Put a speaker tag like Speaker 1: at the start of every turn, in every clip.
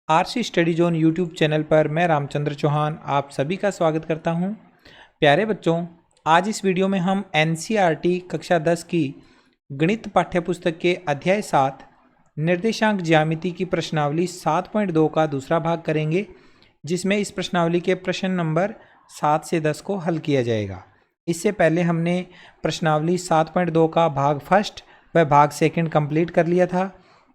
Speaker 1: RC study zone YouTube channel पर मैं रामचंद्र चौहान आप सभी का स्वागत करता हूं। प्यारे बच्चों, आज इस वीडियो में हम एनसीईआरटी कक्षा 10 की गणित पाठ्यपुस्तक के अध्याय 7 निर्देशांक ज्यामिति की प्रश्नावली 7.2 का दूसरा भाग करेंगे, जिसमें इस प्रश्नावली के प्रश्न नंबर 7 से 10 को हल किया जाएगा। इससे पहले हमने प्रश्नावली 7.2 का भाग फर्स्ट व भाग सेकंड कंप्लीट कर लिया था।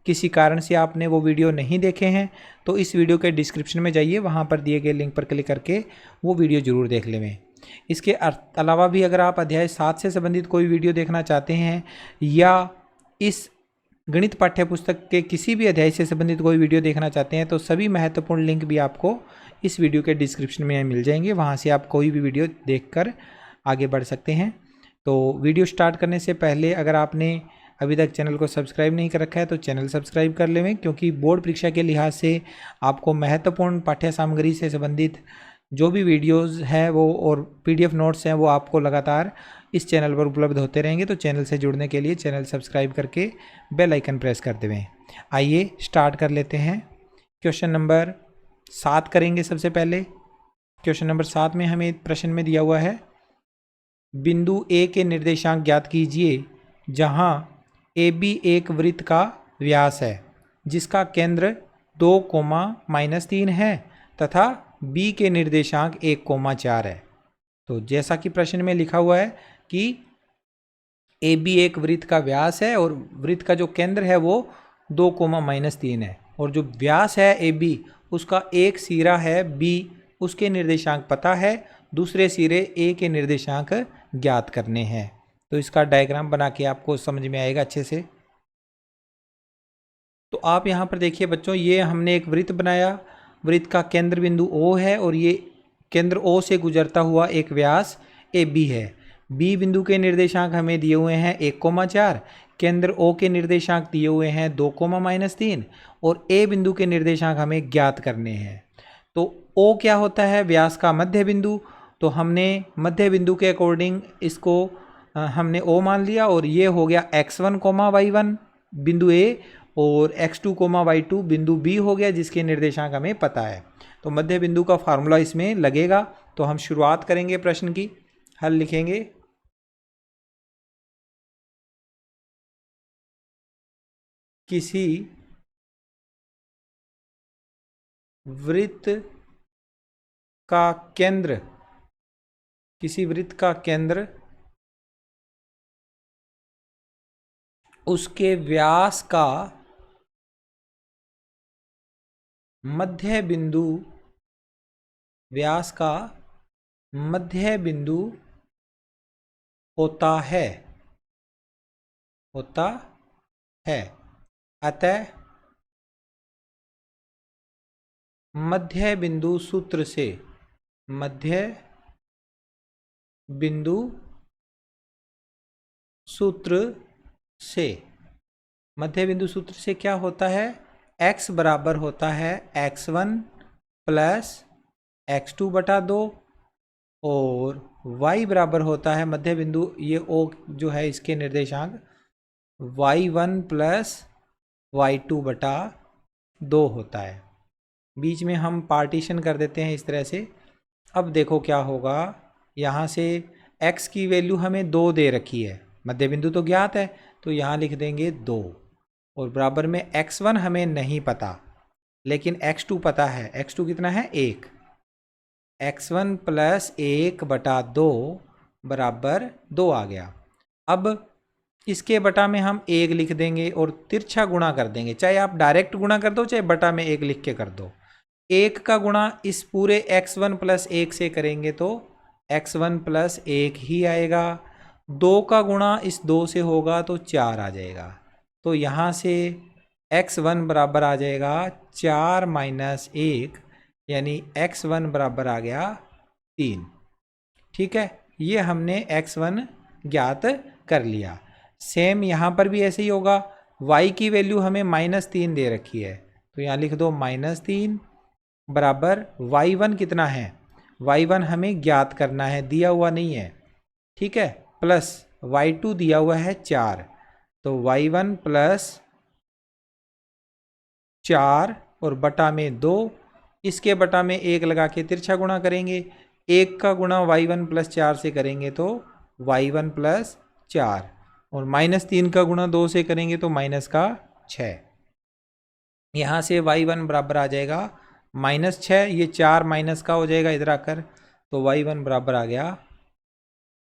Speaker 1: किसी कारण से आपने वो वीडियो नहीं देखे हैं तो इस वीडियो के डिस्क्रिप्शन में जाइए, वहाँ पर दिए गए लिंक पर क्लिक करके वो वीडियो ज़रूर देख लें। इसके अलावा भी अगर आप अध्याय 7 से संबंधित कोई वीडियो देखना चाहते हैं या इस गणित पाठ्यपुस्तक के किसी भी अध्याय से संबंधित कोई वीडियो देखना चाहते हैं तो सभी महत्वपूर्ण लिंक भी आपको इस वीडियो के डिस्क्रिप्शन में मिल जाएंगे। वहाँ से आप कोई भी वीडियो देखकर आगे बढ़ सकते हैं। तो वीडियो स्टार्ट करने से पहले अगर आपने अभी तक चैनल को सब्सक्राइब नहीं कर रखा है तो चैनल सब्सक्राइब कर लें, क्योंकि बोर्ड परीक्षा के लिहाज से आपको महत्वपूर्ण पाठ्य सामग्री से संबंधित जो भी वीडियोस हैं वो और पीडीएफ नोट्स हैं वो आपको लगातार इस चैनल पर उपलब्ध होते रहेंगे। तो चैनल से जुड़ने के लिए चैनल सब्सक्राइब करके बेल आइकन प्रेस कर देवें। आइए स्टार्ट कर लेते हैं। क्वेश्चन नंबर 7 करेंगे। सबसे पहले क्वेश्चन नंबर 7 में हमें प्रश्न में दिया हुआ है, बिंदु ए के निर्देशांक ज्ञात कीजिए जहाँ ए बी एक वृत्त का व्यास है जिसका केंद्र 2,-3 है तथा बी के निर्देशांक 1,4 है। तो जैसा कि प्रश्न में लिखा हुआ है कि ए बी एक वृत्त का व्यास है और वृत्त का जो केंद्र है वो 2,-3 है और जो व्यास है ए बी उसका एक सिरा है बी, उसके निर्देशांक पता है, दूसरे सिरे ए के निर्देशांक ज्ञात करने हैं। तो इसका डायग्राम बना के आपको समझ में आएगा अच्छे से। तो आप यहाँ पर देखिए बच्चों, ये हमने एक वृत्त बनाया। वृत्त का केंद्र बिंदु O है और ये केंद्र O से गुजरता हुआ एक व्यास AB है। B बिंदु के निर्देशांक हमें दिए हुए हैं 1,4, केंद्र O के निर्देशांक दिए हुए हैं 2,-3 और A बिंदु के निर्देशांक हमें ज्ञात करने हैं। तो O क्या होता है? व्यास का मध्य बिंदु। तो हमने मध्य बिंदु के अकॉर्डिंग इसको हमने O मान लिया और ये हो गया x1, y1 बिंदु A और x2, y2 बिंदु B हो गया, जिसके निर्देशांक हमें पता है। तो मध्य बिंदु का फार्मूला इसमें लगेगा। तो हम शुरुआत करेंगे, प्रश्न की हल लिखेंगे। किसी वृत्त का केंद्र, किसी वृत्त का केंद्र उसके व्यास का मध्य बिंदु, व्यास का मध्य बिंदु होता है, होता है। अतः मध्य बिंदु सूत्र से, मध्य बिंदु सूत्र से, मध्य बिंदु सूत्र से क्या होता है? x बराबर होता है x1 प्लस x2 बटा 2 और y बराबर होता है मध्य बिंदु, ये O जो है इसके निर्देशांक y1 प्लस y2 बटा 2 होता है। बीच में हम पार्टीशन कर देते हैं इस तरह से। अब देखो क्या होगा, यहाँ से x की वैल्यू हमें 2 दे रखी है, मध्य बिंदु तो ज्ञात है तो यहाँ लिख देंगे 2 और बराबर में x1 हमें नहीं पता लेकिन x2 पता है। x2 कितना है? 1। x1 प्लस 1 बटा 2 बराबर 2 आ गया। अब इसके बटा में हम 1 लिख देंगे और तिरछा गुणा कर देंगे। चाहे आप डायरेक्ट गुणा कर दो, चाहे बटा में 1 लिख के कर दो। 1 का गुणा इस पूरे x1 प्लस 1 से करेंगे तो x1 प्लस 1 ही आएगा। 2 का गुणा इस 2 से होगा तो 4 आ जाएगा। तो यहाँ से x1 बराबर आ जाएगा 4 माइनस 1, यानी x1 बराबर आ गया 3। ठीक है, ये हमने x1 ज्ञात कर लिया। सेम यहाँ पर भी ऐसे ही होगा। y की वैल्यू हमें -3 दे रखी है तो यहाँ लिख दो -3 बराबर y1 कितना है? y1 हमें ज्ञात करना है, दिया हुआ नहीं है। ठीक है, प्लस y2 दिया हुआ है 4, तो y1 प्लस 4 और बटा में 2, इसके बटा में 1 लगा के तिरछा गुणा करेंगे। 1 का गुणा y1 प्लस 4 से करेंगे तो y1 प्लस 4, और -3 का गुणा 2 से करेंगे तो माइनस का 6। यहाँ से y1 बराबर आ जाएगा -6, ये 4 माइनस का हो जाएगा इधर आकर, तो y1 बराबर आ गया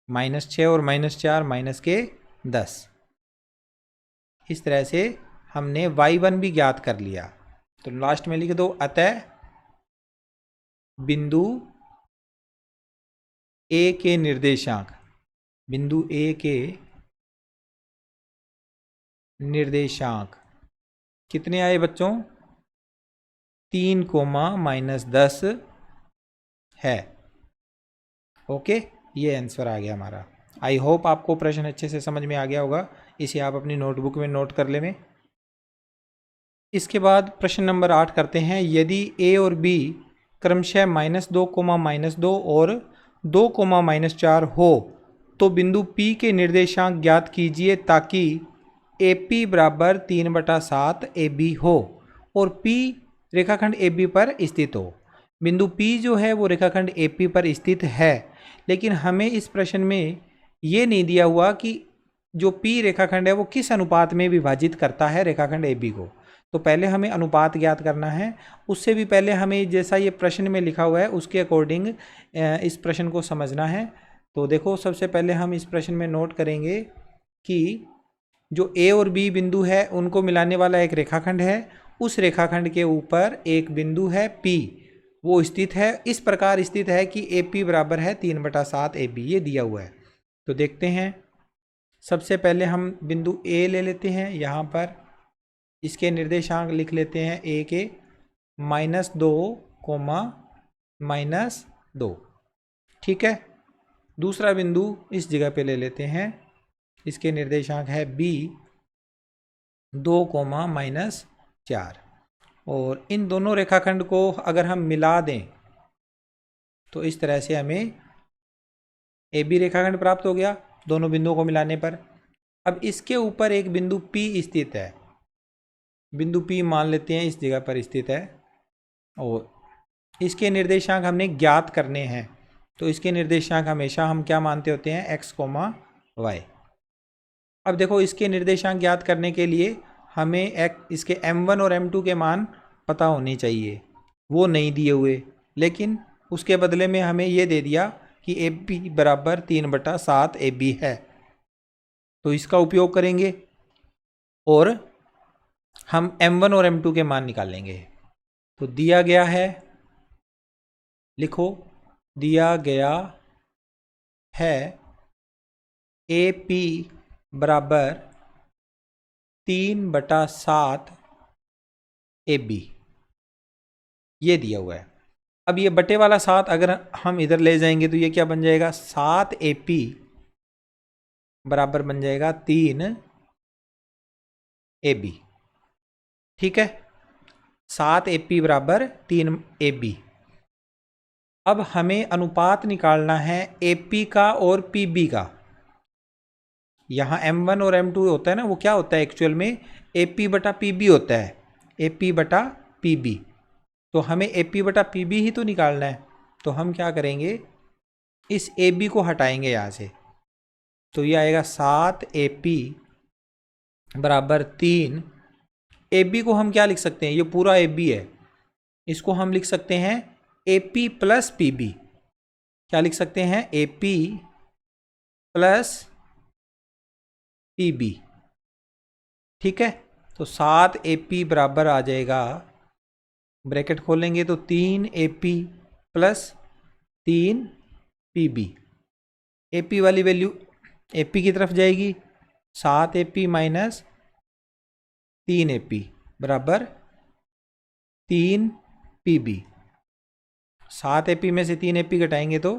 Speaker 1: -6 और -4 माइनस के 10। इस तरह से हमने y1 भी ज्ञात कर लिया। तो लास्ट में लिख दो, अतः बिंदु A के निर्देशांक, बिंदु A के निर्देशांक कितने आए बच्चों? 3, -10 है। ओके, ये आंसर आ गया हमारा। आई होप आपको प्रश्न अच्छे से समझ में आ गया होगा। इसे आप अपनी नोटबुक में नोट कर लें। इसके बाद प्रश्न नंबर 8 करते हैं। यदि ए और बी क्रमशः -2, -2 और 2, -4 हो तो बिंदु P के निर्देशांक ज्ञात कीजिए ताकि AP बराबर 3/7 AB हो और P रेखाखंड AB पर स्थित हो। बिंदु P जो है वो रेखाखंड AP पर स्थित है, लेकिन हमें इस प्रश्न में ये नहीं दिया हुआ कि जो P रेखाखंड है वो किस अनुपात में विभाजित करता है रेखाखंड AB को। तो पहले हमें अनुपात ज्ञात करना है। उससे भी पहले हमें जैसा ये प्रश्न में लिखा हुआ है उसके अकॉर्डिंग इस प्रश्न को समझना है। तो देखो, सबसे पहले हम इस प्रश्न में नोट करेंगे कि जो ए और बी बिंदु है उनको मिलाने वाला एक रेखाखंड है। उस रेखाखंड के ऊपर एक बिंदु है P, वो स्थित है, इस प्रकार स्थित है कि AP बराबर है 3/7 AB, ये दिया हुआ है। तो देखते हैं, सबसे पहले हम बिंदु A ले लेते हैं। यहाँ पर इसके निर्देशांक लिख लेते हैं A के -2, -2। ठीक है, दूसरा बिंदु इस जगह पे ले लेते हैं, इसके निर्देशांक है B 2, -4। और इन दोनों रेखाखंड को अगर हम मिला दें तो इस तरह से हमें AB रेखाखंड प्राप्त हो गया दोनों बिंदुओं को मिलाने पर। अब इसके ऊपर एक बिंदु P स्थित है, बिंदु P मान लेते हैं इस जगह पर स्थित है, और इसके निर्देशांक हमने ज्ञात करने हैं। तो इसके निर्देशांक हमेशा हम क्या मानते होते हैं? x, y। अब देखो, इसके निर्देशांक ज्ञात करने के लिए हमें इसके m1 और m2 के मान पता होने चाहिए, वो नहीं दिए हुए, लेकिन उसके बदले में हमें ये दे दिया कि AB बराबर 3/7 AB है। तो इसका उपयोग करेंगे और हम m1 और m2 के मान निकालेंगे। तो दिया गया है, लिखो, दिया गया है AP बराबर 3/7 AB, ये दिया हुआ है। अब ये बटे वाला 7 अगर हम इधर ले जाएंगे तो ये क्या बन जाएगा? 7 AP बराबर बन जाएगा 3 AB। ठीक है, 7 AP बराबर 3 AB। अब हमें अनुपात निकालना है AP का और PB का। यहाँ M1 और M2 होता है ना, वो क्या होता है एक्चुअल में? AP बटा PB होता है, AP बटा PB। तो हमें AP बटा PB ही तो निकालना है। तो हम क्या करेंगे, इस AB को हटाएंगे यहाँ से, तो ये आएगा 7 AP बराबर 3। AB को हम क्या लिख सकते हैं? ये पूरा AB है, इसको हम लिख सकते हैं AP प्लस PB। क्या लिख सकते हैं? AP plus PB। ठीक है, तो 7 AP बराबर आ जाएगा, ब्रैकेट खोलेंगे तो 3 AP प्लस 3 PB। AP वाली वैल्यू AP की तरफ जाएगी, 7 AP माइनस 3 AP बराबर 3 PB। 7 AP में से 3 AP घटाएंगे तो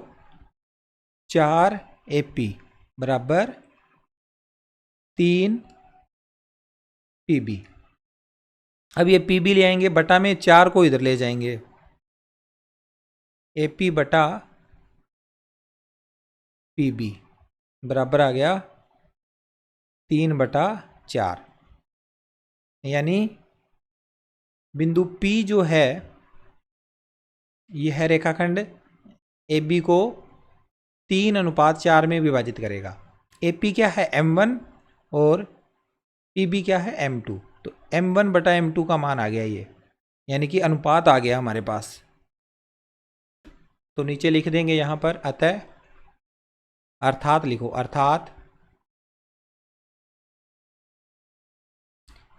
Speaker 1: 4 AP बराबर 3 PB। अब ये PB ले आएंगे, बटा में 4 को इधर ले जाएंगे, AP बटा PB बराबर आ गया 3/4, यानी बिंदु P जो है यह है रेखाखंड AB को 3:4 में विभाजित करेगा। AP क्या है M1 और PB क्या है M2। तो M1 बटा M2 का मान आ गया ये, यानी कि अनुपात आ गया हमारे पास। तो नीचे लिख देंगे यहाँ पर अतः, अर्थात लिखो, अर्थात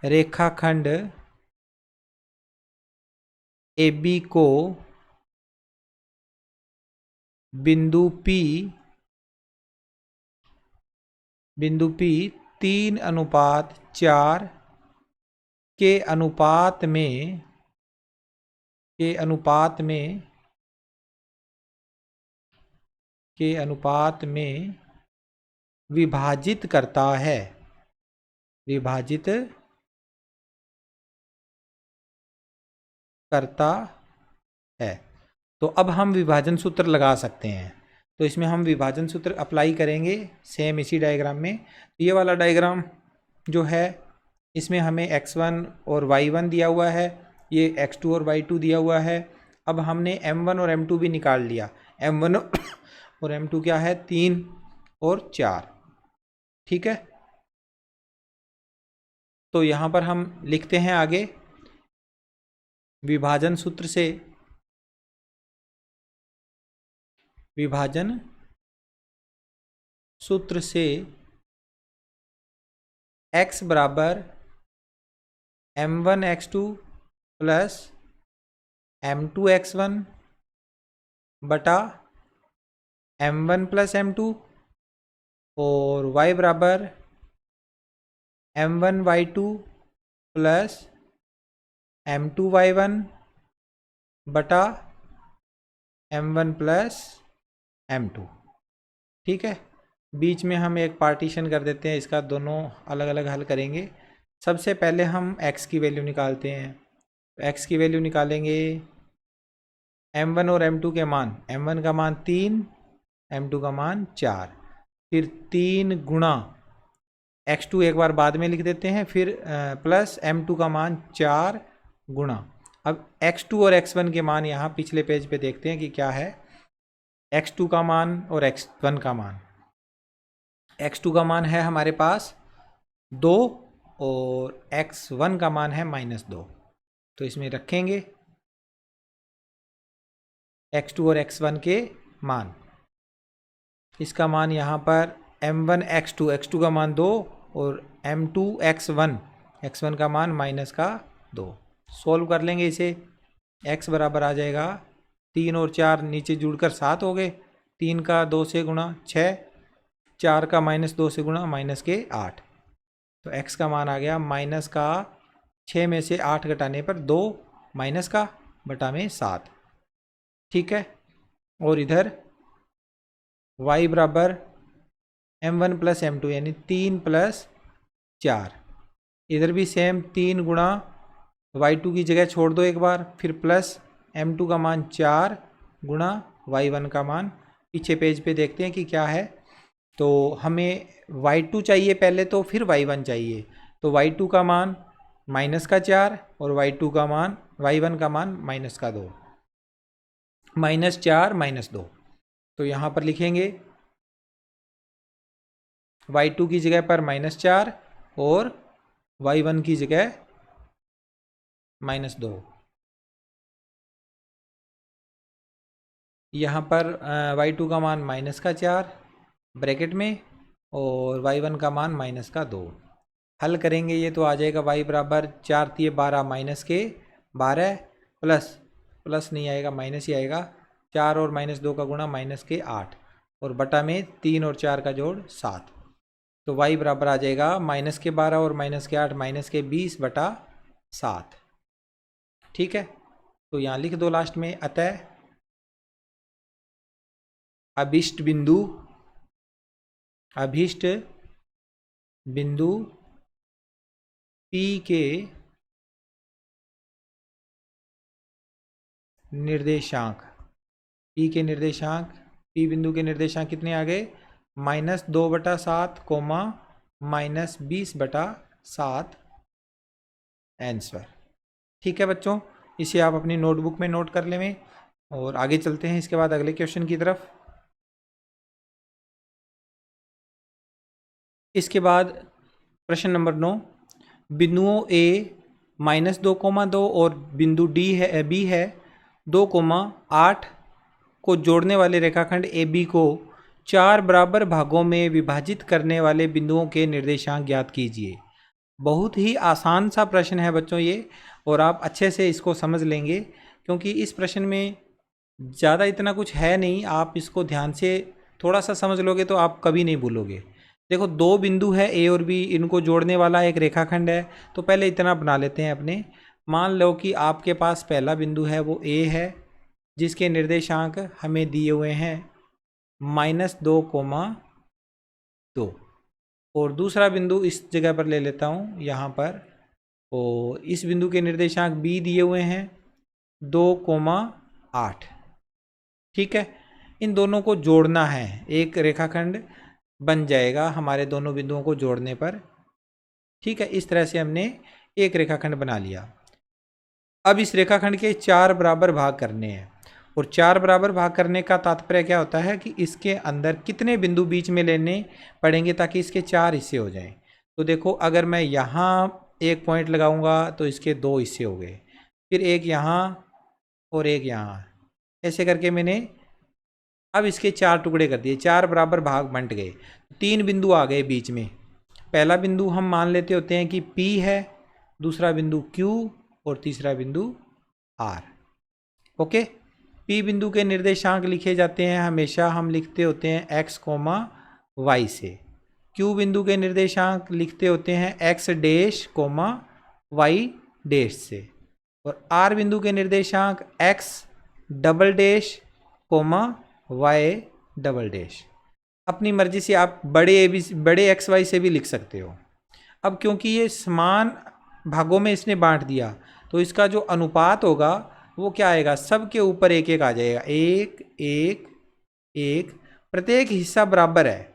Speaker 1: रेखाखंड AB को बिंदु P 3:4 के अनुपात में विभाजित करता है, विभाजित करता है। तो अब हम विभाजन सूत्र लगा सकते हैं। तो इसमें हम विभाजन सूत्र अप्लाई करेंगे सेम इसी डायग्राम में। ये वाला डायग्राम जो है इसमें हमें x1 और y1 दिया हुआ है, ये x2 और y2 दिया हुआ है। अब हमने m1 और m2 भी निकाल लिया। m1 और m2 क्या है 3 और 4, ठीक है। तो यहाँ पर हम लिखते हैं आगे, विभाजन सूत्र से x बराबर m1 x2 plus m2 x1 बटा m1 प्लस m2 और y बराबर m1 y2 plus m2 y1 बटा m1 प्लस m2, ठीक है। बीच में हम एक पार्टीशन कर देते हैं, इसका दोनों अलग अलग हल करेंगे। सबसे पहले हम x की वैल्यू निकालते हैं। x की वैल्यू निकालेंगे, m1 और m2 के मान, m1 का मान 3, m2 का मान 4, फिर 3 गुणा x2 एक बार बाद में लिख देते हैं, फिर प्लस m2 का मान 4 गुणा। अब x2 और x1 के मान यहाँ पिछले पेज पे देखते हैं कि क्या है। x2 का मान और x1 का मान, x2 का मान है हमारे पास 2 और x1 का मान है -2। तो इसमें रखेंगे x2 और x1 के मान। इसका मान यहाँ पर m1 x2 का मान 2 और m2 x1 का मान -2। सोल्व कर लेंगे इसे। x बराबर आ जाएगा 3 और 4 नीचे जुड़कर 7 हो गए, 3 का 2 से गुणा 6, 4 का -2 से गुणा -8। तो x का मान आ गया माइनस का 6 में से 8 घटाने पर 2 माइनस का बटा में 7, ठीक है। और इधर y बराबर m1 प्लस m2 यानी 3 प्लस 4, इधर भी सेम 3 गुणा y2 की जगह छोड़ दो एक बार, फिर प्लस m2 का मान 4 गुणा y1 का मान। पीछे पेज पे देखते हैं कि क्या है। तो हमें y2 चाहिए पहले, तो फिर y1 चाहिए। तो y2 का मान -4 और y1 का मान -2, -4 -2। तो यहाँ पर लिखेंगे y2 की जगह पर -4 और y1 की जगह -2। यहाँ पर y2 का मान -4 ब्रैकेट में और y1 का मान -2। हल करेंगे ये तो आ जाएगा y बराबर 4 × 12 -12 प्लस नहीं आएगा, माइनस ही आएगा। 4 और -2 का गुणा -8 और बटा में 3 और 4 का जोड़ 7। तो y बराबर आ जाएगा -12 और -8 -20 बटा 7, ठीक है। तो यहाँ लिख दो लास्ट में, अतः अभीष्ट बिंदु P के निर्देशांक, P बिंदु के निर्देशांक कितने आ गए, -2 बटा 7, -20 बटा 7 आंसर। ठीक है बच्चों, इसे आप अपनी नोटबुक में नोट कर लें और आगे चलते हैं इसके बाद अगले क्वेश्चन की तरफ। इसके बाद प्रश्न नंबर 9, बिंदुओं ए -2,2 और बिंदु डी है बी है 2,8 को जोड़ने वाले रेखाखंड ए बी को 4 बराबर भागों में विभाजित करने वाले बिंदुओं के निर्देशांक ज्ञात कीजिए। बहुत ही आसान सा प्रश्न है बच्चों ये, और आप अच्छे से इसको समझ लेंगे क्योंकि इस प्रश्न में ज़्यादा इतना कुछ है नहीं। आप इसको ध्यान से थोड़ा सा समझ लोगे तो आप कभी नहीं भूलोगे। देखो, दो बिंदु है ए और बी, इनको जोड़ने वाला एक रेखाखंड है। तो पहले इतना बना लेते हैं अपने। मान लो कि आपके पास पहला बिंदु है वो ए है, जिसके निर्देशांक हमें दिए हुए हैं -2,2, और दूसरा बिंदु इस जगह पर ले लेता हूँ यहाँ पर, और इस बिंदु के निर्देशांक बी दिए हुए हैं 2,8। ठीक है, इन दोनों को जोड़ना है, एक रेखाखंड बन जाएगा हमारे दोनों बिंदुओं को जोड़ने पर। ठीक है, इस तरह से हमने एक रेखाखंड बना लिया। अब इस रेखाखंड के 4 बराबर भाग करने हैं, और 4 बराबर भाग करने का तात्पर्य क्या होता है कि इसके अंदर कितने बिंदु बीच में लेने पड़ेंगे ताकि इसके 4 हिस्से हो जाएं। तो देखो, अगर मैं यहाँ एक पॉइंट लगाऊंगा तो इसके 2 हिस्से हो गए, फिर एक यहाँ और एक यहाँ, ऐसे करके मैंने अब इसके 4 टुकड़े कर दिए, 4 बराबर भाग बंट गए। 3 बिंदु आ गए बीच में। पहला बिंदु हम मान लेते होते हैं कि P है, दूसरा बिंदु Q और तीसरा बिंदु R। ओके, P बिंदु के निर्देशांक लिखे जाते हैं, हमेशा हम लिखते होते हैं x, y से। Q बिंदु के निर्देशांक लिखते होते हैं x डैश, y डैश से। और R बिंदु के निर्देशांक x double dash, y double dash. अपनी मर्जी से आप बड़े एक्स वाई से भी लिख सकते हो। अब क्योंकि ये समान भागों में इसने बांट दिया, तो इसका जो अनुपात होगा वो क्या आएगा, सबके ऊपर एक एक आ जाएगा, एक एक एक, प्रत्येक हिस्सा बराबर है।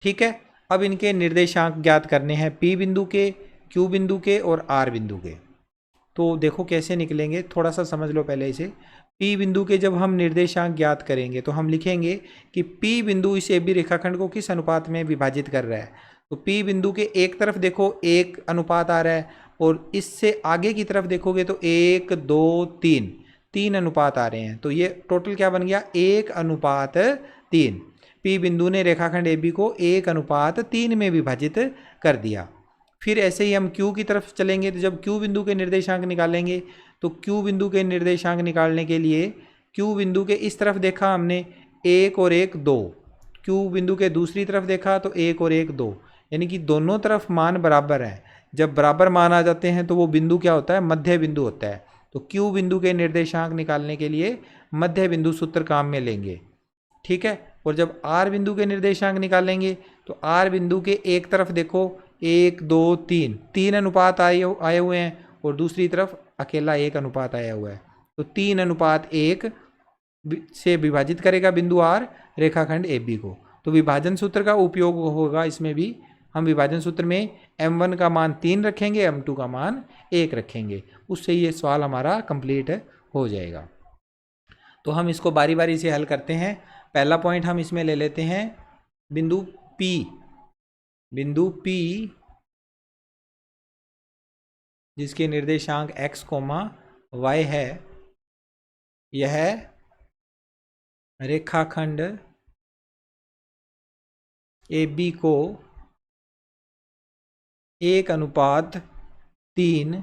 Speaker 1: ठीक है, अब इनके निर्देशांक ज्ञात करने हैं, P बिंदु के, Q बिंदु के और R बिंदु के। तो देखो कैसे निकलेंगे, थोड़ा सा समझ लो पहले इसे। P बिंदु के जब हम निर्देशांक ज्ञात करेंगे तो हम लिखेंगे कि P बिंदु इस AB रेखाखंड को किस अनुपात में विभाजित कर रहा है। तो P बिंदु के एक तरफ देखो एक अनुपात आ रहा है, और इससे आगे की तरफ देखोगे तो 1 2 3 3 अनुपात आ रहे हैं। तो ये टोटल क्या बन गया, 1:3। P बिंदु ने रेखाखंड AB को 1:3 में विभाजित कर दिया। फिर ऐसे ही हम Q की तरफ चलेंगे, तो जब Q बिंदु के निर्देशांक निकालेंगे तो Q बिंदु के निर्देशांक निकालने के लिए Q बिंदु के इस तरफ देखा हमने 1 और 1 2, Q बिंदु के दूसरी तरफ देखा तो 1 और 1 2, यानी कि दोनों तरफ मान बराबर हैं। जब बराबर मान आ जाते हैं तो वो बिंदु क्या होता है, मध्य बिंदु होता है। तो Q बिंदु के निर्देशांक निकालने के लिए मध्य बिंदु सूत्र काम में लेंगे। ठीक है, और जब R बिंदु के निर्देशांक निकालेंगे तो R बिंदु के एक तरफ देखो 1 2 3 अनुपात आए हुए हैं, और दूसरी तरफ अकेला 1 अनुपात आया हुआ है। तो 3:1 से विभाजित करेगा बिंदु R रेखाखंड AB को। तो विभाजन सूत्र का उपयोग होगा इसमें भी। हम विभाजन सूत्र में M1 का मान 3 रखेंगे, M2 का मान 1 रखेंगे, उससे ये सवाल हमारा कंप्लीट हो जाएगा। तो हम इसको बारी बारी से हल करते हैं। पहला पॉइंट हम इसमें ले लेते हैं, बिंदु P जिसके निर्देशांक x, y है। यह रेखाखंड AB को 1:3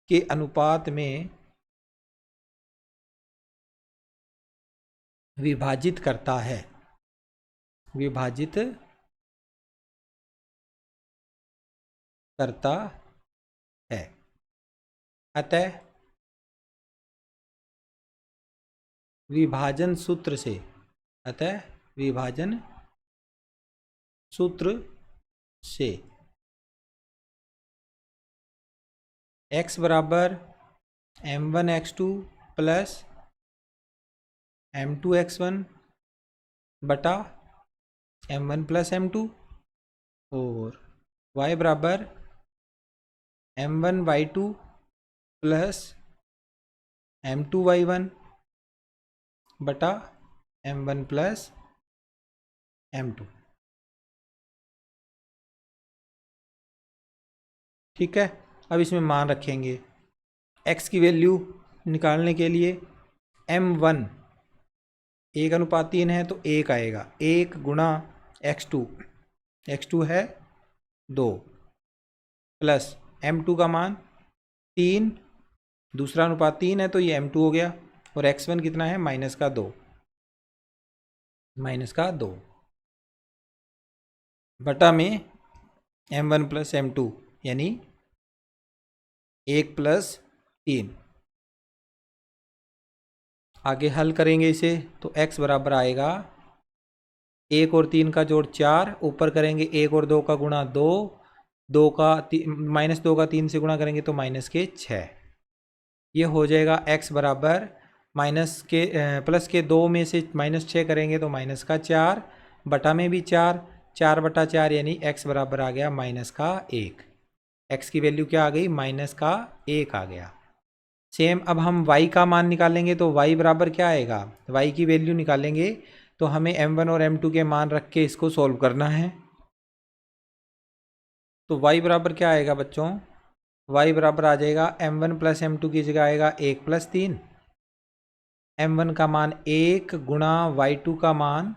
Speaker 1: के अनुपात में विभाजित करता है, अतः विभाजन सूत्र से x बराबर m1x2 प्लस m2x1 बटा m1 प्लस m2, और y बराबर m1y2 प्लस m2y1 बटा m1 प्लस m2। ठीक है, अब इसमें मान रखेंगे। x की वैल्यू निकालने के लिए m1 1:3 है तो 1 आएगा, 1 गुणा x2 है 2 प्लस m2 का मान 3, दूसरा अनुपात 3 है तो ये m2 हो गया, और x1 कितना है -2 बटा में m1 प्लस m2 यानी 1 + 3। आगे हल करेंगे इसे तो x बराबर आएगा 1 और 3 का जोड़ 4, ऊपर करेंगे 1 और 2 का गुणा 2, -2 का 3 से गुणा करेंगे तो -6। ये हो जाएगा x बराबर प्लस के 2 में से -6 करेंगे तो -4, बटा में भी 4 यानी x बराबर आ गया -1। x की वैल्यू क्या आ गई? -1 आ गया। सेम अब हम y का मान निकालेंगे तो y बराबर क्या आएगा? y की वैल्यू निकालेंगे तो हमें m1 और m2 के मान रख के इसको सॉल्व करना है। तो y बराबर क्या आएगा बच्चों? y बराबर आ जाएगा m1 प्लस m2 की जगह आएगा 1 + 3, m1 का मान 1 गुणा y2 का मान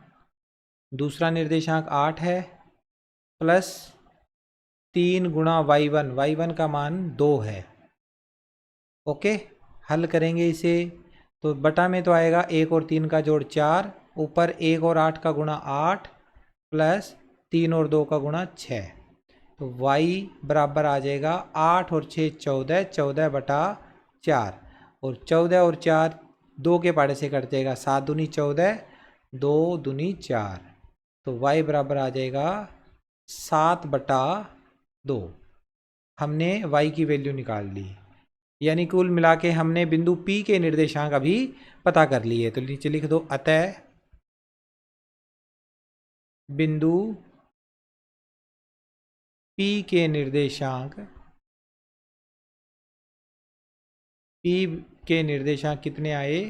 Speaker 1: दूसरा निर्देशांक 8 है प्लस 3 गुणा y1 का मान 2 है। ओके, हल करेंगे इसे तो बटा में तो आएगा 1 और 3 का जोड़ 4, ऊपर 1 और 8 का गुणा 8 प्लस 3 और 2 का गुणा 6, तो y बराबर आ जाएगा 8 और 6 14 बटा 4, और 14 और 4 2 के पाड़े से कट जाएगा, 7 दूनी 14 2 दूनी 4, तो y बराबर आ जाएगा 7 बटा 2। हमने y की वैल्यू निकाल ली, यानी कुल मिला के हमने बिंदु P के निर्देशांक अभी पता कर लिए। तो नीचे लिख दो, अतः बिंदु P के निर्देशांक कितने आए?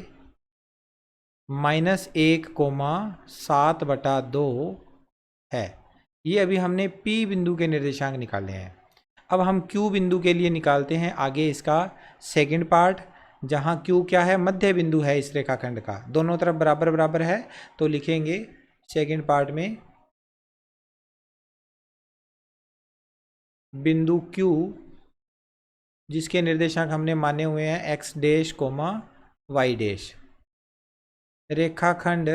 Speaker 1: -1, 7 बटा 2 है। ये अभी हमने P बिंदु के निर्देशांक निकाले हैं। अब हम Q बिंदु के लिए निकालते हैं आगे इसका सेकंड पार्ट, जहाँ Q क्या है? मध्य बिंदु है इस रेखाखंड का, दोनों तरफ बराबर बराबर है। तो लिखेंगे सेकंड पार्ट में बिंदु Q जिसके निर्देशांक हमने माने हुए हैं x डैश, y डैश, रेखाखंड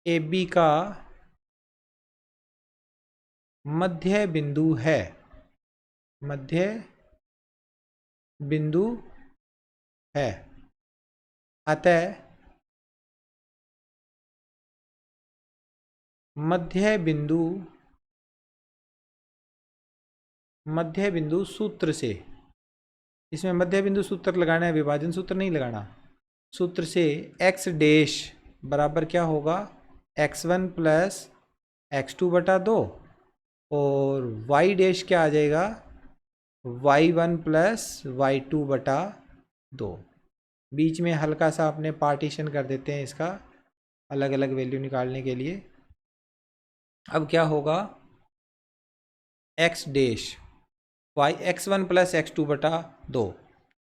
Speaker 1: AB का मध्य बिंदु है, अतः मध्य बिंदु सूत्र से, इसमें मध्य बिंदु सूत्र लगाना है, विभाजन सूत्र नहीं लगाना। सूत्र से x डैश बराबर क्या होगा? x1 प्लस x2 बटा 2, और y डैश क्या आ जाएगा? y1 प्लस y2 बटा 2। बीच में हल्का सा अपने पार्टीशन कर देते हैं इसका, अलग अलग वैल्यू निकालने के लिए। अब क्या होगा? x dash x1 plus x2 बटा 2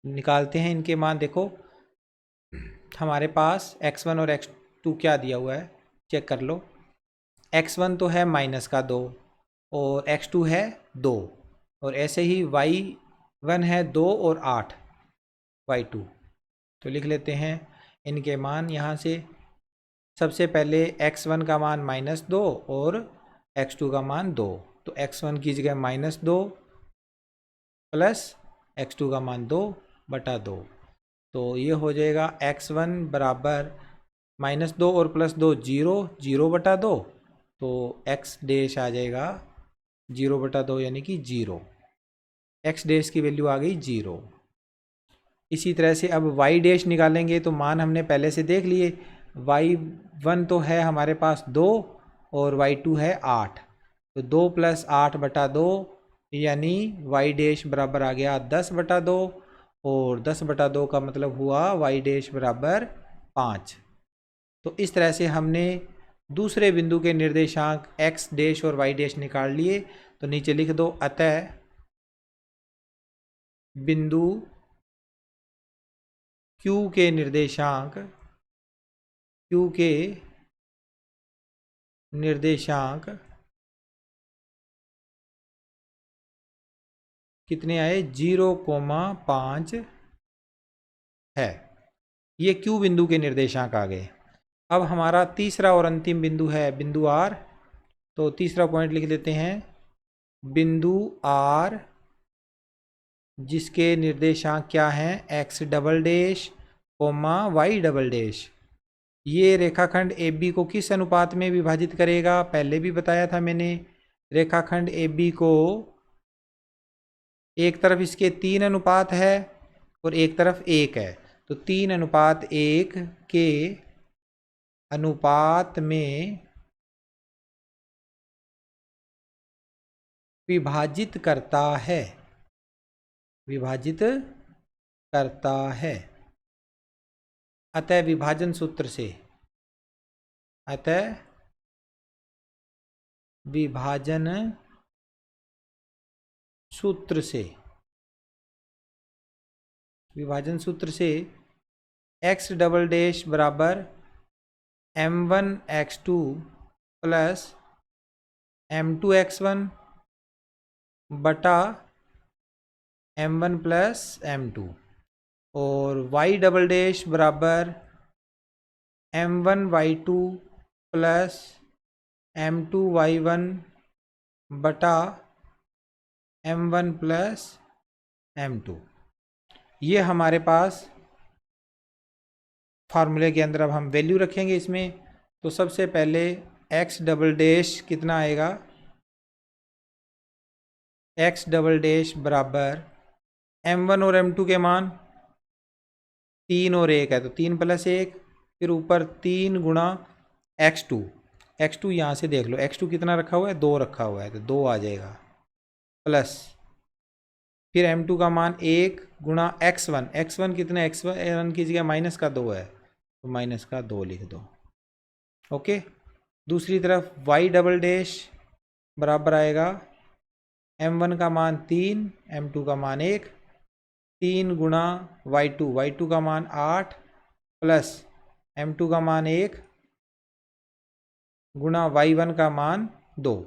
Speaker 1: निकालते हैं इनके मान। देखो हमारे पास x1 और x2 क्या दिया हुआ है, चेक कर लो। x1 तो है -2 और x2 है 2, और ऐसे ही y1 है 2 और 8 y2। तो लिख लेते हैं इनके मान यहाँ से। सबसे पहले x1 का मान -2 और x2 का मान 2, तो x1 की जगह -2 प्लस x2 का मान 2 बटा 2, तो ये हो जाएगा x1 बराबर -2 और +2 0 बटा 2, तो x डैश आ जाएगा 0 बटा 2 यानी कि 0। x डैश की वैल्यू आ गई 0। इसी तरह से अब y डैश निकालेंगे तो मान हमने पहले से देख लिए। y1 तो है हमारे पास 2 और y2 है 8, तो 2 + 8 बटा 2 यानी वाई डैश बराबर आ गया 10/2 और 10/2 का मतलब हुआ वाई डैश बराबर 5। तो इस तरह से हमने दूसरे बिंदु के निर्देशांक एक्स डैश और वाई डैश निकाल लिए। तो नीचे लिख दो, अतः बिंदु Q के निर्देशांक कितने आए, 0,5 है। ये Q बिंदु के निर्देशांक आ गए। अब हमारा तीसरा और अंतिम बिंदु है बिंदु R। तो तीसरा पॉइंट लिख देते हैं, बिंदु R जिसके निर्देशांक क्या हैं, X double dash comma Y double dash. ये रेखाखंड AB को किस अनुपात में विभाजित करेगा, पहले भी बताया था मैंने। रेखाखंड AB को एक तरफ इसके 3 अनुपात है और एक तरफ 1 है। तो 3:1 के अनुपात में विभाजित करता है, अतः विभाजन सूत्र से, विभाजन सूत्र से एक्स डबल डैश बराबर m1x2 प्लस m2x1 बटा m1 प्लस m2 और y डबल डैश बराबर m1y2 प्लस m2y1 बटा m1 प्लस m2। ये हमारे पास फार्मूले के अंदर अब हम वैल्यू रखेंगे इसमें। तो सबसे पहले एक्स डबल डैश कितना आएगा, एक्स डबल डैश बराबर m1 और m2 के मान 3 और 1 है, तो 3 + 1, फिर ऊपर 3 गुणा x2 यहाँ से देख लो, x2 कितना रखा हुआ है, 2 रखा हुआ है, तो 2 आ जाएगा, प्लस फिर m2 का मान 1 गुणा x1 कितना, x1 की जगह -2 है, तो -2 लिख दो। ओके, दूसरी तरफ y डबल डैश बराबर आएगा m1 का मान 3, m2 का मान 1, 3 गुणा y2 का मान 8 प्लस m2 का मान 1 गुणा y1 का मान 2।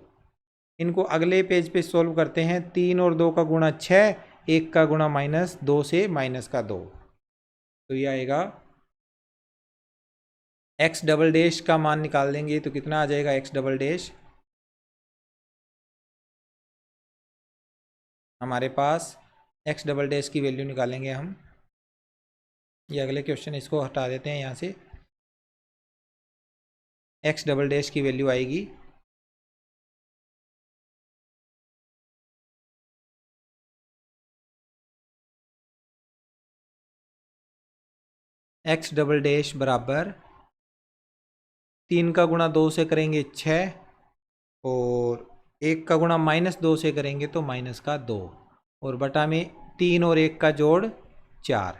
Speaker 1: इनको अगले पेज पे सॉल्व करते हैं। 3 और 2 का गुणा 6, 1 का गुणा -2 से -2, तो ये आएगा एक्स डबल डैश का मान निकाल देंगे तो कितना आ जाएगा, एक्स डबल डैश हमारे पास एक्स डबल डैश की वैल्यू निकालेंगे हम। ये अगले क्वेश्चन, इसको हटा देते हैं यहाँ से। एक्स डबल डैश की वैल्यू आएगी एक्स डबल डैश बराबर 3 का गुणा 2 से करेंगे 6 और 1 का गुणा -2 से करेंगे तो -2 और बटा में 3 और 1 का जोड़ 4।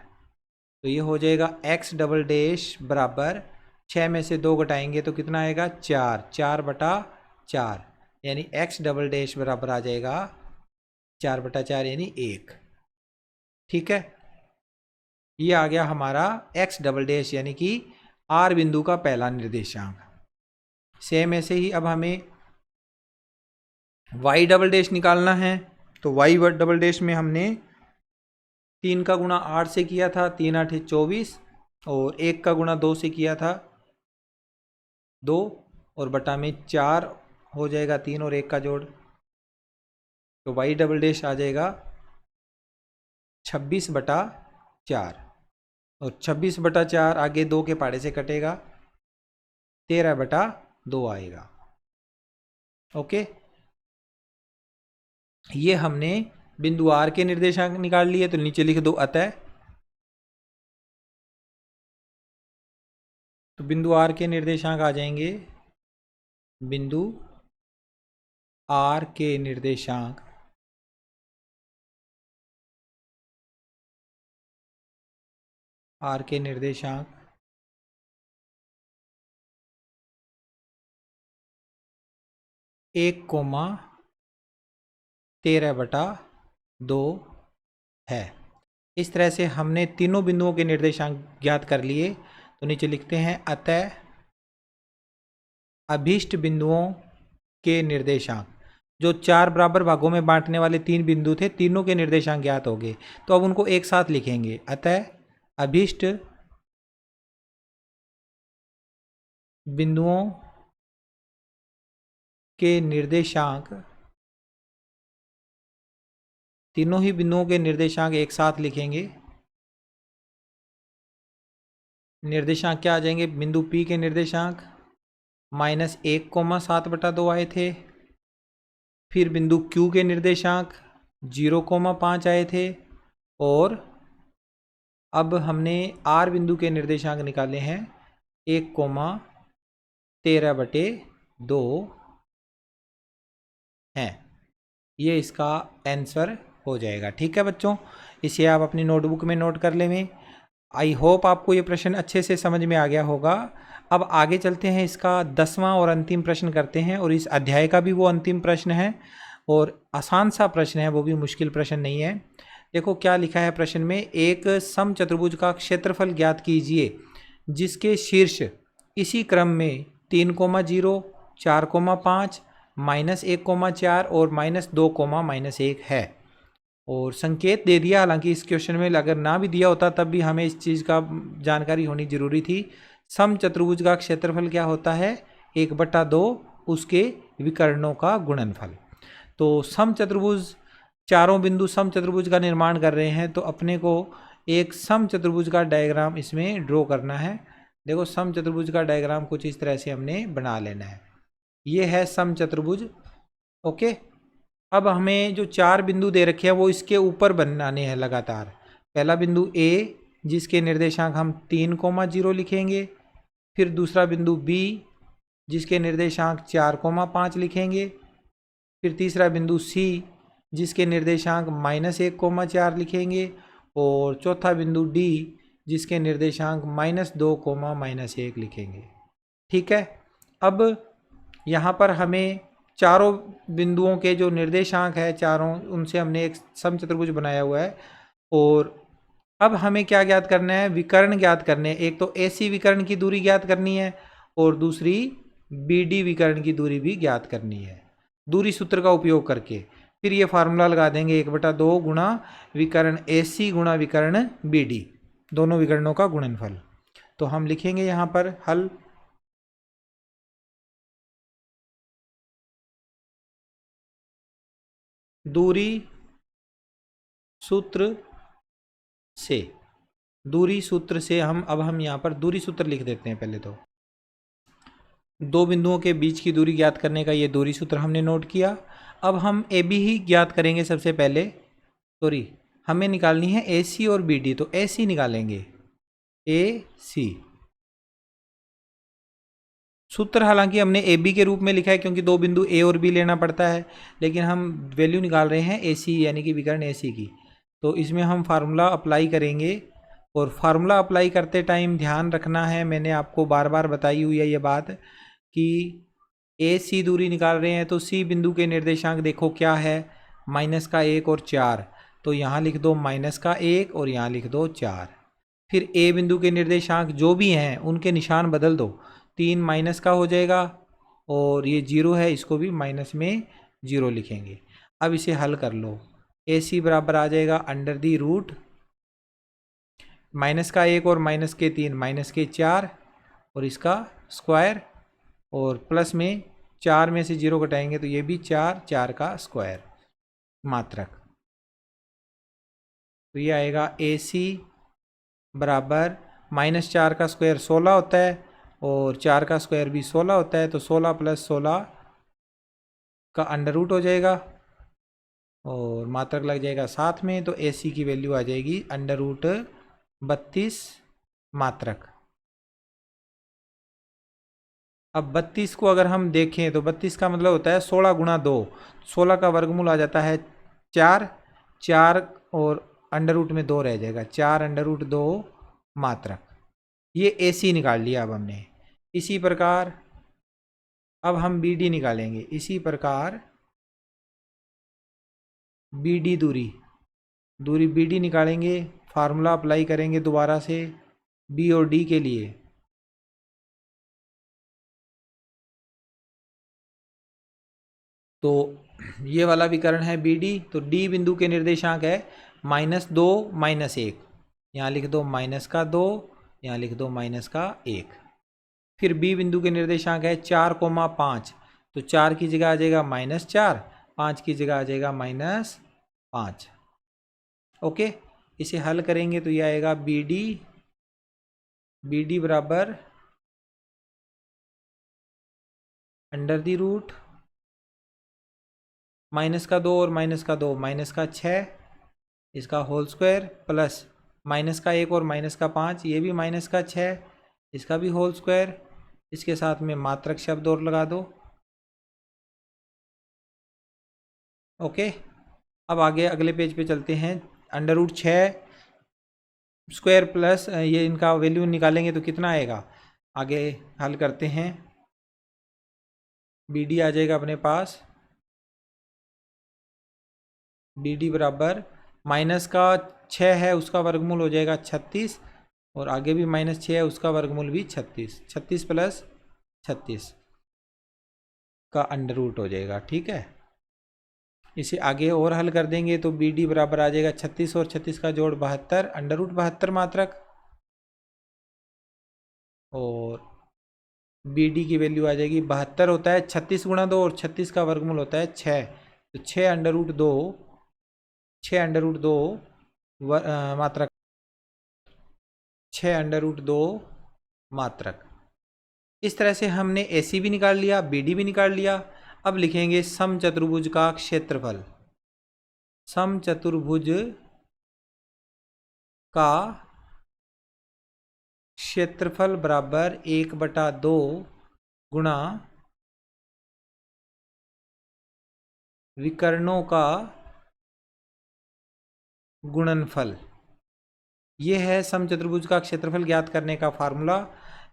Speaker 1: तो ये हो जाएगा एक्स डबल डैश बराबर 6 में से 2 घटाएंगे तो कितना आएगा, 4/4, यानी एक्स डबल डैश बराबर आ जाएगा 4/4 यानी 1। ठीक है, ये आ गया हमारा एक्स डबल डैश यानी कि आर बिंदु का पहला निर्देशांक। सेम ऐसे ही अब हमें वाई डबल डैश निकालना है। तो वाई डबल डैश में हमने 3 का गुणा 8 से किया था, 3 8 24, और 1 का गुणा 2 से किया था 2 और बटा में 4 हो जाएगा, 3 और 1 का जोड़, तो वाई डबल डैश आ जाएगा 26/4 और 26/4 आगे 2 के पहाड़े से कटेगा, 13/2 आएगा। ओके, ये हमने बिंदु आर के निर्देशांक निकाल लिए। तो नीचे लिख दो अतः, तो बिंदु आर के निर्देशांक आ जाएंगे, बिंदु आर के निर्देशांक आर के निर्देशांक एक कोमा 13/2 है। इस तरह से हमने तीनों बिंदुओं के निर्देशांक ज्ञात कर लिए। तो नीचे लिखते हैं अतः अभीष्ट बिंदुओं के निर्देशांक, जो 4 बराबर भागों में बांटने वाले 3 बिंदु थे, तीनों के निर्देशांक ज्ञात हो गए। तो अब उनको एक साथ लिखेंगे। अतः अभीष्ट बिंदुओं के निर्देशांक, तीनों ही बिंदुओं के निर्देशांक एक साथ लिखेंगे। निर्देशांक क्या आ जाएंगे? बिंदु P के निर्देशांक -1,7/2 आए थे। फिर बिंदु Q के निर्देशांक 0,5 आए थे। और अब हमने R बिंदु के निर्देशांक निकाले हैं 1,13/2 हैं। ये इसका आंसर हो जाएगा। ठीक है बच्चों, इसे आप अपनी नोटबुक में नोट कर लें। आई होप आपको ये प्रश्न अच्छे से समझ में आ गया होगा। अब आगे चलते हैं, इसका 10वां और अंतिम प्रश्न करते हैं। और इस अध्याय का भी वो अंतिम प्रश्न है और आसान सा प्रश्न है, वो भी मुश्किल प्रश्न नहीं है। देखो क्या लिखा है प्रश्न में। एक समचतुर्भुज का क्षेत्रफल ज्ञात कीजिए जिसके शीर्ष इसी क्रम में 3,0, 4,5, -1,4 और -2,-1 है। और संकेत दे दिया, हालांकि इस क्वेश्चन में अगर ना भी दिया होता तब भी हमें इस चीज़ का जानकारी होनी जरूरी थी। समचतुर्भुज का क्षेत्रफल क्या होता है? 1/2 उसके विकर्णों का गुणनफल। तो समचतुर्भुज, चारों बिंदु समचतुर्भुज का निर्माण कर रहे हैं, तो अपने को एक समचतुर्भुज का डायग्राम इसमें ड्रॉ करना है। देखो समचतुर्भुज का डायग्राम कुछ इस तरह से हमने बना लेना है। ये है समचतुर्भुज। ओके, अब हमें जो 4 बिंदु दे रखे हैं वो इसके ऊपर बनाने हैं लगातार। पहला बिंदु A जिसके निर्देशांक हम 3,0 लिखेंगे। फिर दूसरा बिंदु B जिसके निर्देशांक 4,5 लिखेंगे। फिर तीसरा बिंदु C जिसके निर्देशांक -1,4 लिखेंगे। और चौथा बिंदु D जिसके निर्देशांक -2,-1 लिखेंगे। ठीक है, अब यहाँ पर हमें चारों बिंदुओं के जो निर्देशांक है चारों, उनसे हमने एक समचतुर्भुज बनाया हुआ है। और अब हमें क्या ज्ञात करना है? विकर्ण ज्ञात करने हैं। एक तो AC विकर्ण की दूरी ज्ञात करनी है और दूसरी BD विकर्ण की दूरी भी ज्ञात करनी है, दूरी सूत्र का उपयोग करके। फिर ये फार्मूला लगा देंगे 1/2 गुणा विकर्ण AC गुणा विकर्ण BD, दोनों विकर्णों का गुणनफल। तो हम लिखेंगे यहाँ पर हल। दूरी सूत्र से, दूरी सूत्र से हम यहाँ पर दूरी सूत्र लिख देते हैं। पहले तो दो बिंदुओं के बीच की दूरी ज्ञात करने का ये दूरी सूत्र हमने नोट किया। अब हम AB ही ज्ञात करेंगे सबसे पहले। सॉरी, हमें निकालनी है AC और BD, तो AC निकालेंगे। AC सूत्र हालांकि हमने AB के रूप में लिखा है क्योंकि दो बिंदु A और B लेना पड़ता है, लेकिन हम वैल्यू निकाल रहे हैं AC यानी कि विकर्ण AC की। तो इसमें हम फार्मूला अप्लाई करेंगे। और फार्मूला अप्लाई करते टाइम ध्यान रखना है, मैंने आपको बार बार बताई हुई है ये बात, कि AC दूरी निकाल रहे हैं तो C बिंदु के निर्देशांक देखो क्या है, -1 और 4। तो यहाँ लिख दो -1 और यहाँ लिख दो 4। फिर A बिंदु के निर्देशांक जो भी हैं उनके निशान बदल दो। 3 माइनस का हो जाएगा और ये 0 है, इसको भी माइनस में 0 लिखेंगे। अब इसे हल कर लो। AC बराबर आ जाएगा √, -1 और -3 -4 और इसका स्क्वायर, और प्लस में 4 में से 0 घटाएंगे तो ये भी 4, 4 का स्क्वायर मात्रक। तो ये आएगा AC बराबर -4 का स्क्वायर 16 होता है और 4 का स्क्वायर भी 16 होता है। तो 16 + 16 का √ हो जाएगा और मात्रक लग जाएगा साथ में। तो AC की वैल्यू आ जाएगी √32 मात्रक। अब 32 को अगर हम देखें तो 32 का मतलब होता है 16 × 2। 16 का वर्गमूल आ जाता है 4, 4 और √ में 2 रह जाएगा, 4 √2 मात्रक। ये AC निकाल लिया अब हमने। इसी प्रकार अब हम BD निकालेंगे। इसी प्रकार BD दूरी BD निकालेंगे, फार्मूला अप्लाई करेंगे दोबारा से B और D के लिए। तो ये वाला विकर्ण है BD, तो D बिंदु के निर्देशांक है -2 -1। यहाँ लिख दो -2, यहाँ लिख दो -1। फिर B बिंदु के निर्देशांक है 4,5, तो 4 की जगह आ जाएगा -4, 5 की जगह आ जाएगा -5। ओके, इसे हल करेंगे तो ये आएगा BD बराबर √, -2 और -2 -6, इसका होल स्क्वायर, प्लस -1 और -5, ये भी -6, इसका भी होल स्क्वायर। इसके साथ में मात्रक शब्द और लगा दो। ओके, अब आगे अगले पेज पे चलते हैं। √6 स्क्वायर प्लस ये इनका वैल्यू निकालेंगे तो कितना आएगा, आगे हल करते हैं। BD आ जाएगा अपने पास, BD बराबर -6 है उसका वर्गमूल हो जाएगा 36, और आगे भी -6 है उसका वर्गमूल भी 36, 36 प्लस 36 का √ हो जाएगा। ठीक है, इसे आगे और हल कर देंगे तो BD बराबर आ जाएगा 36 और 36 का जोड़ 72, √72 मात्रक, और BD की वैल्यू आ जाएगी 72 होता है 36 गुणा 2, और 36 का वर्गमूल होता है 6, तो 6 √2 मात्रक, 6 √2 मात्रक। इस तरह से हमने AC भी निकाल लिया, BD भी निकाल लिया। अब लिखेंगे समचतुर्भुज का क्षेत्रफल। समचतुर्भुज का क्षेत्रफल बराबर 1/2 गुणा विकर्णों का गुणनफल। ये है समचतुर्भुज का क्षेत्रफल ज्ञात करने का फार्मूला।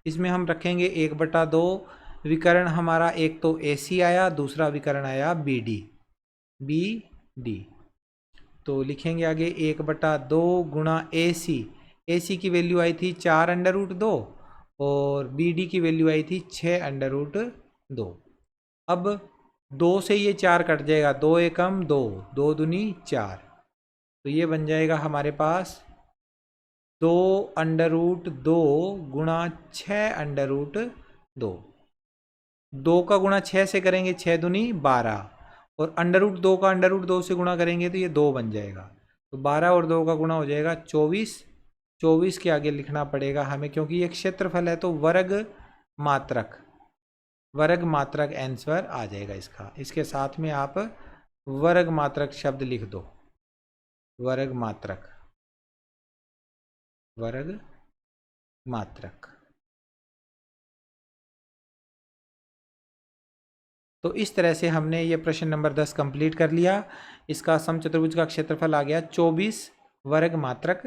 Speaker 1: इसमें हम रखेंगे 1/2, विकर्ण हमारा एक तो AC आया, दूसरा विकर्ण आया BD। तो लिखेंगे आगे 1/2 गुणा AC की वैल्यू आई थी 4 √2, और BD की वैल्यू आई थी 6 √2। अब 2 से ये 4 कट जाएगा, 2 एकम 2, 2 दूनी 4, तो ये बन जाएगा हमारे पास 2 √2 गुणा 6 √2। 2 का गुणा 6 से करेंगे 6 दूनी 12, और √2 का √2 से गुणा करेंगे तो ये 2 बन जाएगा, तो 12 और 2 का गुणा हो जाएगा 24। 24 के आगे लिखना पड़ेगा हमें, क्योंकि ये क्षेत्रफल है तो वर्ग मात्रक आंसर आ जाएगा इसका। इसके साथ में आप वर्ग मात्रक शब्द लिख दो, वर्ग मात्रक। तो इस तरह से हमने ये प्रश्न नंबर 10 कंप्लीट कर लिया। इसका समचतुर्भुज का क्षेत्रफल आ गया 24 वर्ग मात्रक।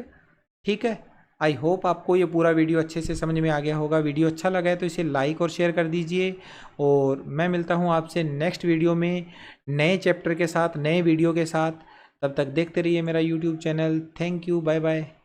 Speaker 1: ठीक है, आई होप आपको ये पूरा वीडियो अच्छे से समझ में आ गया होगा। वीडियो अच्छा लगा है तो इसे लाइक और शेयर कर दीजिए, और मैं मिलता हूँ आपसे नेक्स्ट वीडियो में नए चैप्टर के साथ, नए वीडियो के साथ। तब तक देखते रहिए मेरा YouTube channel. Thank you, bye bye.